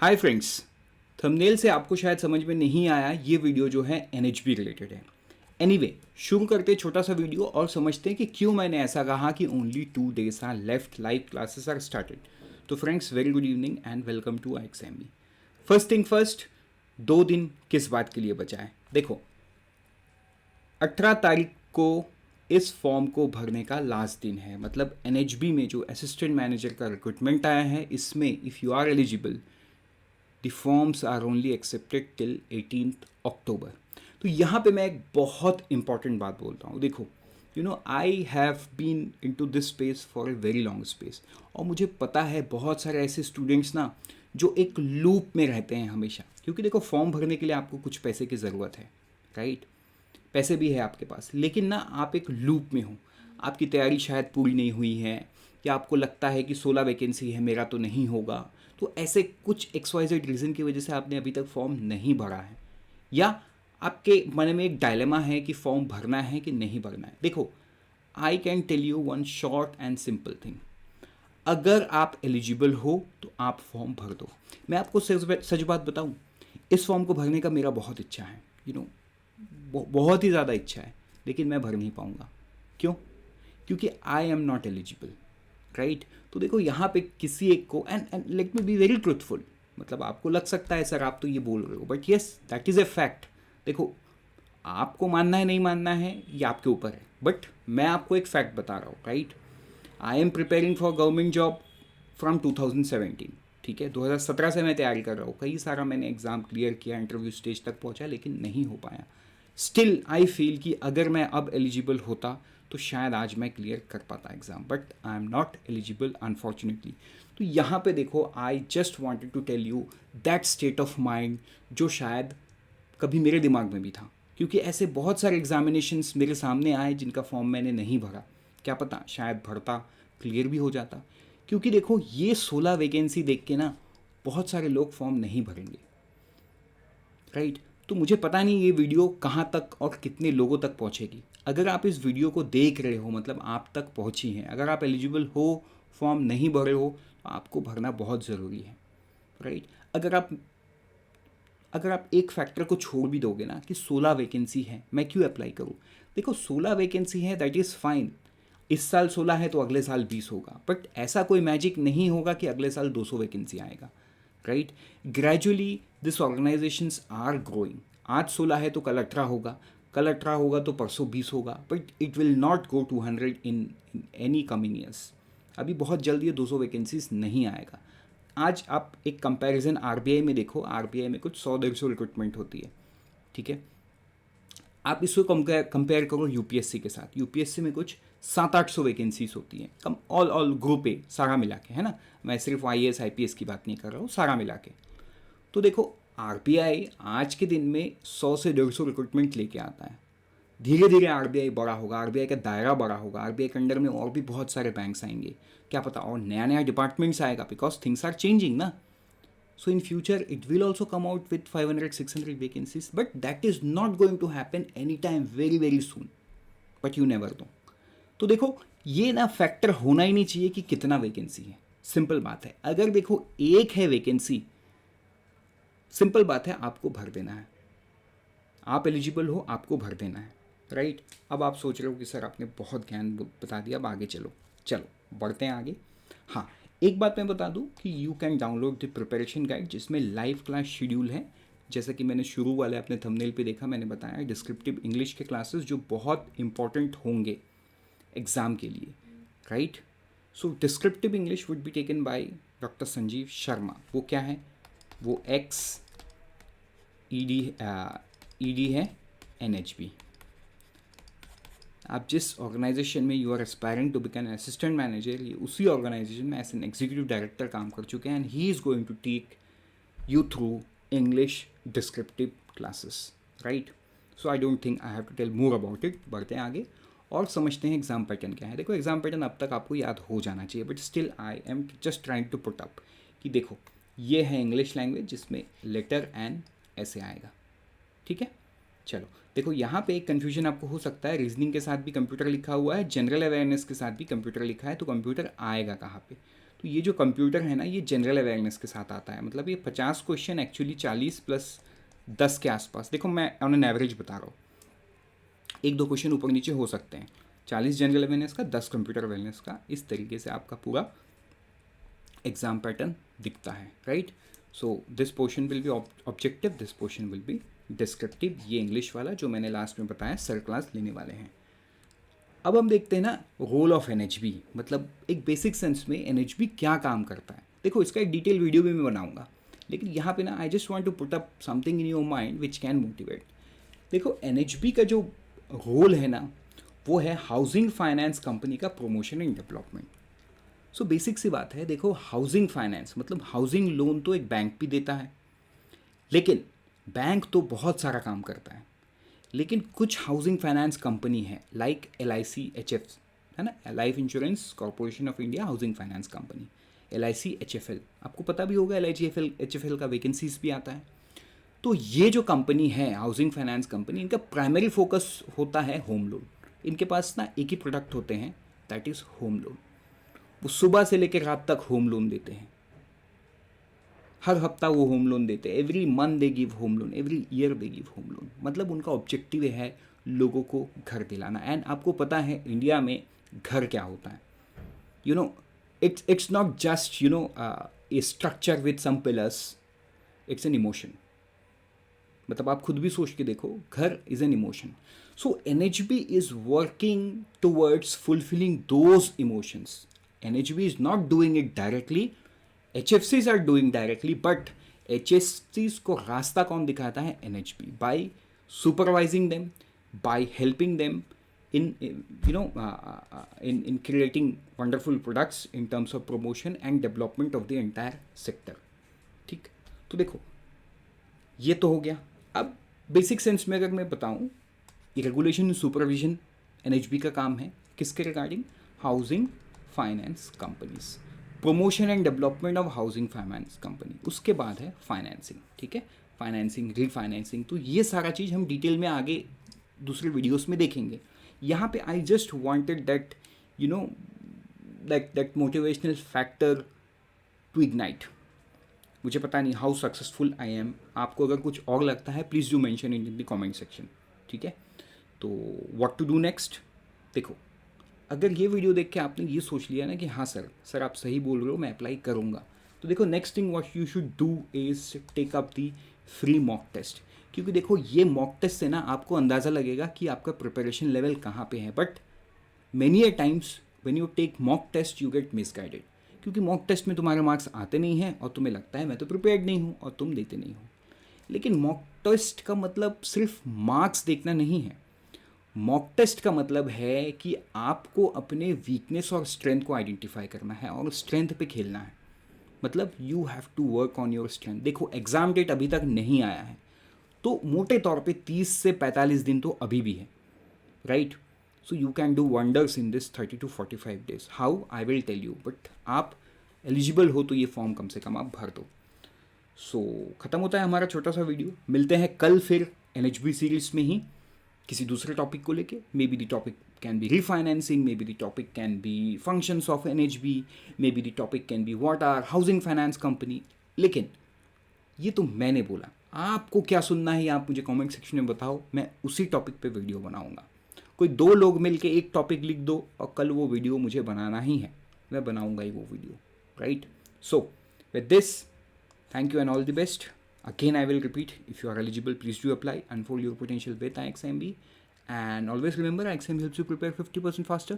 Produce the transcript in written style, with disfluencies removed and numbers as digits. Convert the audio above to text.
Hi friends, thumbnail से आपको शायद समझ में नहीं आया ये वीडियो जो है एनएचबी रिलेटेड है। एनीवे, शुरू करते हैं छोटा सा वीडियो और समझते हैं कि क्यों मैंने ऐसा कहा कि only 2 days are left, live classes are started. तो friends, very good evening and welcome to IXMB। First thing first, 2 दिन किस बात के लिए बचा है? देखो, 18 तारीख को इस फॉर्म को भरने का लास्ट दिन है। मतलब एनएचबी में जो असिस्टेंट मैनेजर का रिक्रूटमेंट आया है, इसमें if you are eligible the forms are only accepted till 18th October. तो यहाँ पे मैं एक बहुत इंपॉर्टेंट बात बोलता हूँ। देखो, I have been into this space for a very long space, और मुझे पता है बहुत सारे ऐसे स्टूडेंट्स ना जो एक लूप में रहते हैं हमेशा। क्योंकि देखो, फॉर्म भरने के लिए आपको कुछ पैसे की ज़रूरत है, राइट? पैसे भी है आपके पास, लेकिन ना आप एक लूप में हो। आपकी तैयारी शायद पूरी नहीं हुई है, या आपको लगता है कि 16 वैकेंसी है, मेरा तो नहीं होगा। तो ऐसे कुछ XYZ रीज़न की वजह से आपने अभी तक फॉर्म नहीं भरा है, या आपके मन में एक डायलेमा है कि फॉर्म भरना है कि नहीं भरना है। देखो, I can tell you one short and simple thing. अगर आप एलिजिबल हो तो आप फॉर्म भर दो। मैं आपको सच बात बताऊं, इस फॉर्म को भरने का मेरा बहुत इच्छा है, बहुत ही ज़्यादा इच्छा है, लेकिन मैं भर नहीं पाऊंगा। क्यों? क्योंकि आई एम नॉट एलिजिबल, राइट? तो देखो, यहाँ पे किसी एक को, and let me be very truthful, मतलब आपको लग सकता है सर आप तो ये बोल रहे हो, but yes, that is a fact. देखो, आपको मानना है नहीं मानना है ये आपके ऊपर है, बट मैं आपको एक फैक्ट बता रहा हूँ, right? I am preparing for government job from 2017। ठीक है, 2017 से मैं तैयारी कर रहा हूँ। कई सारा मैंने एग्ज़ाम क्लियर किया, इंटरव्यू स्टेज तक पहुँचा, लेकिन नहीं हो पाया। स्टिल आई फील कि अगर मैं अब एलिजिबल होता तो शायद आज मैं क्लियर कर पाता exam, but I am not eligible unfortunately. तो यहाँ पे देखो, I just wanted to tell you that state of mind जो शायद कभी मेरे दिमाग में भी था। क्योंकि ऐसे बहुत सारे एग्जामिनेशंस मेरे सामने आए जिनका फॉर्म मैंने नहीं भरा। क्या पता शायद भरता, क्लियर भी हो जाता। क्योंकि देखो, ये 16 वैकेंसी देख के ना बहुत सारे लोग फॉर्म नहीं भरेंगे, राइट? तो मुझे पता नहीं ये वीडियो कहाँ तक और कितने लोगों तक पहुँचेगी। अगर आप इस वीडियो को देख रहे हो, मतलब आप तक पहुँची हैं। अगर आप एलिजिबल हो, फॉर्म नहीं भरे हो, तो आपको भरना बहुत ज़रूरी है, राइट? अगर आप एक फैक्टर को छोड़ भी दोगे ना कि 16 वैकेंसी है, मैं क्यों अप्लाई करूँ? देखो, 16 वैकेंसी है, दैट इज़ फाइन। इस साल 16 है तो अगले साल 20 होगा, बट ऐसा कोई मैजिक नहीं होगा कि अगले साल 200 वैकेंसी आएगा, right? Gradually this organisations are growing. आज 16 है तो कल 18 होगा, कल 18 होगा तो परसों 20 होगा, but it will not go to 100 in any coming years. अभी बहुत जल्दी ये 200 वैकेंसीज नहीं आएगा। आज आप एक कंपैरिजन आरबीआई में देखो, आरबीआई में कुछ 100-150 रिक्रूटमेंट होती है, ठीक है? आप इसको कंपेयर करो यूपीएससी के साथ। यूपीएससी में कुछ 700-800 वैकेंसीज होती हैं, कम ऑल ग्रुप ए सारा मिला के, है ना? मैं सिर्फ IAS IPS की बात नहीं कर रहा हूँ, सारा मिला के। तो देखो, आरबीआई आज के दिन में 100 से 150 रिक्रूटमेंट लेके आता है। धीरे धीरे आरबीआई बड़ा होगा, आरबीआई का दायरा बड़ा होगा, आरबीआई के अंडर में और भी बहुत सारे बैंक्स आएंगे, क्या पता और नया नया डिपार्टमेंट्स आएगा, बिकॉज थिंग्स आर चेंजिंग ना। So in future it will also come out with 500-600 vacancies, but that is not going to happen anytime very soon, but you never know. तो देखो, ये ना फैक्टर होना ही नहीं चाहिए कि कितना वैकेंसी है। सिंपल बात है, अगर देखो एक है वैकेंसी, सिंपल बात है, आपको भर देना है। आप एलिजिबल हो, आपको भर देना है, राइट? अब आप सोच रहे हो कि सर आपने बहुत ज्ञान बता दिया, अब आगे चलो। चलो बढ़ते हैं आगे। हाँ, एक बात मैं बता दूं कि you can download the preparation guide, जिसमें लाइव क्लास शेड्यूल है। जैसा कि मैंने शुरू वाले अपने थंबनेल पे देखा, मैंने बताया डिस्क्रिप्टिव इंग्लिश के क्लासेस जो बहुत इंपॉर्टेंट होंगे एग्ज़ाम के लिए, right? So descriptive English would be taken by doctor Sanjeev Sharma. वो क्या है? वो ED है NHB। आप जिस ऑर्गेनाइजेशन में you are aspiring to become assistant manager, ये उसी ऑर्गेनाइजेशन में एज एन एग्जीक्यूटिव डायरेक्टर काम कर चुके हैं, and he is going to take you through English descriptive classes, right? So I don't think I have to tell more about it. बढ़ते हैं आगे और समझते हैं एग्जाम पैटर्न क्या है। देखो, एग्जाम पैटर्न अब तक आपको याद हो जाना चाहिए, but still I am just trying to put up कि देखो, ये है इंग्लिश लैंग्वेज जिसमें लेटर एंड ऐसे आएगा, ठीक है? चलो देखो, यहाँ पे एक कन्फ्यूजन आपको हो सकता है, रीजनिंग के साथ भी कंप्यूटर लिखा हुआ है, जनरल अवेयरनेस के साथ भी कंप्यूटर लिखा है, तो कंप्यूटर आएगा कहाँ पे? तो तो ये जो कंप्यूटर है ना, ये जनरल अवेयरनेस के साथ आता है, मतलब ये 50 क्वेश्चन एक्चुअली 40 प्लस 10 के आसपास, देखो मैं ऑन एन एवरेज बता रहा हूँ, एक दो क्वेश्चन ऊपर नीचे हो सकते हैं, 40 जनरल अवेयरनेस का, 10 कंप्यूटर अवेयरनेस का, इस तरीके से आपका पूरा एग्जाम पैटर्न दिखता है, right. So this portion will be objective, this portion will be descriptive, ये इंग्लिश वाला जो मैंने लास्ट में बताया सर क्लास लेने वाले हैं। अब हम देखते हैं ना रोल ऑफ एनएचबी, मतलब एक बेसिक सेंस में एनएचबी क्या काम करता है। देखो इसका एक डिटेल वीडियो भी मैं बनाऊंगा, लेकिन यहाँ पे ना I just want to put up something in your mind which can motivate. देखो एनएचबी का जो रोल है ना, वो है हाउसिंग फाइनेंस कंपनी का promotion and development. So basic सी बात है, देखो हाउसिंग फाइनेंस मतलब हाउसिंग लोन तो एक बैंक भी देता है, लेकिन बैंक तो बहुत सारा काम करता है, लेकिन कुछ हाउसिंग फाइनेंस कंपनी है लाइक LIC-HF है ना, life insurance corporation of India housing finance company, LIC-HFL, आपको पता भी होगा LIC-HFL का वैकेंसीज भी आता है। तो ये जो कंपनी है हाउसिंग फाइनेंस कंपनी, इनका प्राइमरी फोकस होता है होम लोन। इनके पास ना एक ही प्रोडक्ट होते हैं, दैट इज़ होम लोन। वो सुबह से लेकर रात तक होम लोन देते हैं, हर हफ्ता वो होम लोन देते हैं, every month they give home loan, every year they give home loan. मतलब उनका ऑब्जेक्टिव है लोगों को घर दिलाना। एंड आपको पता है इंडिया में घर क्या होता है, you know it's not just you know a structure with some pillars, it's an emotion. मतलब आप खुद भी सोच के देखो, घर is an emotion. So NHB is working towards fulfilling those emotions. NHB is not doing it directly, HFCs are doing directly, but HFCs को रास्ता कौन दिखाता है? NHB, by supervising them, by helping them in in creating wonderful products in terms of promotion and development of the entire sector। ठीक, तो देखो ये तो हो गया। अब बेसिक सेंस में अगर मैं बताऊं, रेगुलेशन सुपरविजन NHB का काम है, किसके regarding? Housing finance companies, promotion and development of housing finance company. उसके बाद है फाइनेंसिंग, ठीक है, फाइनेंसिंग, रीफाइनेंसिंग। तो ये सारा चीज़ हम डिटेल में आगे दूसरे वीडियोस में देखेंगे। यहाँ पे I just wanted that you know that motivational factor to ignite. मुझे पता नहीं हाउ सक्सेसफुल आई एम, आपको अगर कुछ और लगता है please do mention in the comment section, ठीक है। तो व्हाट टू डू नेक्स्ट, देखो अगर ये वीडियो देख के आपने ये सोच लिया ना कि हाँ सर आप सही बोल रहे हो, मैं अप्लाई करूँगा, तो देखो next thing what you should do is take up the free mock test. क्योंकि देखो ये मॉक टेस्ट से ना आपको अंदाज़ा लगेगा कि आपका प्रिपरेशन लेवल कहाँ पे है। But many a times when you take mock test you get misguided, क्योंकि मॉक टेस्ट में तुम्हारे मार्क्स आते नहीं हैं और तुम्हें लगता है मैं तो प्रिपेयर्ड नहीं हूँ, और तुम देते नहीं हो। लेकिन मॉक टेस्ट का मतलब सिर्फ मार्क्स देखना नहीं है। मॉक टेस्ट का मतलब है कि आपको अपने वीकनेस और स्ट्रेंथ को आइडेंटिफाई करना है और स्ट्रेंथ पे खेलना है। मतलब you have to work on your strength. देखो एग्ज़ाम डेट अभी तक नहीं आया है, तो मोटे तौर पे 30 से 45 दिन तो अभी भी है, right. So you can do wonders in this 30 to 45 days। How, I will tell you, but आप एलिजिबल हो तो ये फॉर्म कम से कम आप भर दो। सो ख़त्म होता है हमारा छोटा सा वीडियो। मिलते हैं कल फिर NHB सीरीज में ही किसी दूसरे टॉपिक को लेके। Maybe the topic can be refinancing, maybe the topic can be functions of NHB, maybe the topic can be what are housing finance company. लेकिन ये तो मैंने बोला, आपको क्या सुनना है आप मुझे कमेंट सेक्शन में बताओ, मैं उसी टॉपिक पे वीडियो बनाऊंगा। कोई 2 लोग मिलके एक टॉपिक लिख दो और कल वो वीडियो मुझे बनाना ही है, मैं बनाऊंगा ही वो video, right. So with this, thank you and all the best. Again, I will repeat, if you are eligible, please do apply, unfold your potential with IXMB. And always remember, IXMB helps you prepare 50% faster.